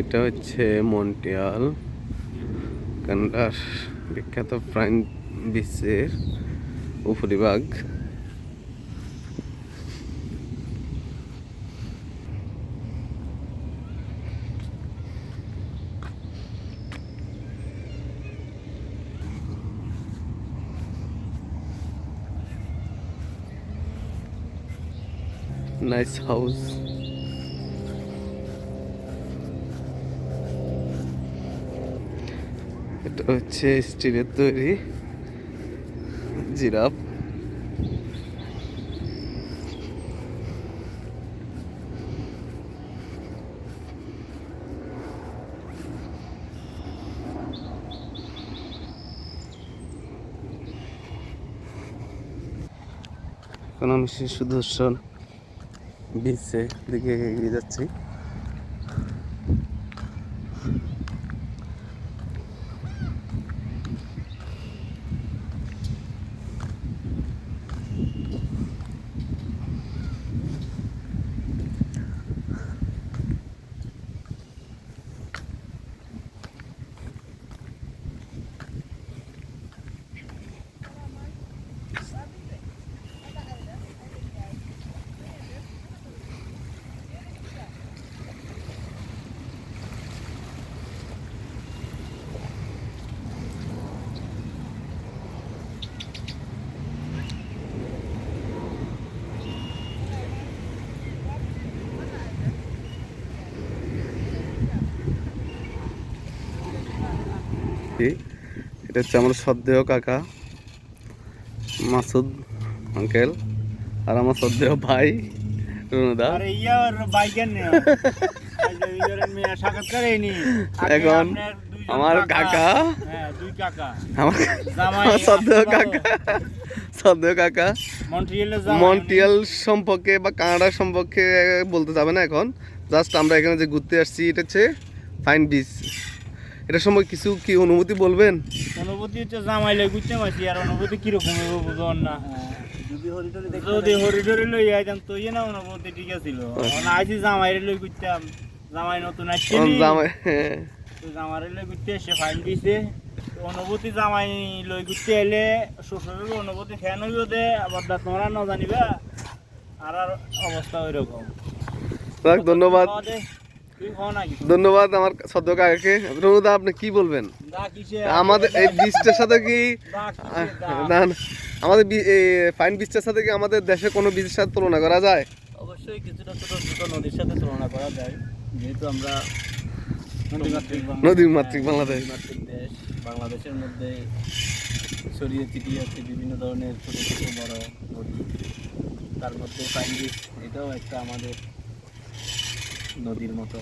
এটা হচ্ছে মন্ট্রিয়াল কানাডার বিখ্যাত প্রাইম বিচের উপরিভাগ। Nice house. এটা হচ্ছে স্টিলের তৈরি জিরাফ। এখন আমি শিশু দর্শন বিচে দিকে এগিয়ে যাচ্ছি। এটা হচ্ছে আমার শ্রদ্ধেয় কাকা মাসুদ আঙ্কেল, আর আমার শ্রদ্ধেয় ভাই রুনুদা। এখন আমার কাকা, আমার শ্রদ্ধেয় কাকা মন্ট্রিয়াল সম্পর্কে বা কানাডা সম্পর্কে বলতে যাবে না এখন। জাস্ট আমরা এখানে যে ঘুরতে আসছি, এটা হচ্ছে ফাইন বিচ। এটা সম্পর্কে কিছু কি অনুভূতি বলবেন? অনুভূতি হচ্ছে জামাই লই ঘুরতে মাসি, আর অনুভূতি কিরকম হবে বুঝুন না। যদি হরিডরি লই আইতাম তো না অনুভূতি ঠিক আছিল। আইছি জামাই লই ঘুরতাম, জামাই নতুন আসছে জামাই লই ঘুরতে এসে ফাইন দিছে। অনুভূতি জামাই লই ঘুরতে এলে শ্বশুরের অনুভূতি ফ্যান হইব দে, আবার তোমরা না জানিবা আর অবস্থা ওই রকম। ধন্যবাদ, ধন্যবাদ আমার শ্রদ্ধ কাকাকে। রনুদা, আপনি কি বলবেন? আমাদের এই বিচটার সাথে কি না আমাদের ফাইন বিচটার সাথে কি আমাদের দেশে কোনো বিচের সাথে তুলনা করা যায়? অবশ্যই কিছুটা ছোট ছোট নদীর সাথে তুলনা করা যায়, যেহেতু আমরা নদীমাতৃক বাংলাদেশ। দেশ বাংলাদেশের মধ্যে ছড়িয়ে ছিটিয়ে আছে বিভিন্ন ধরনের ছোট ছোট বড় নদী, তার মধ্যে ফাইন বিচ এটাও একটা আমাদের নদীর মতো।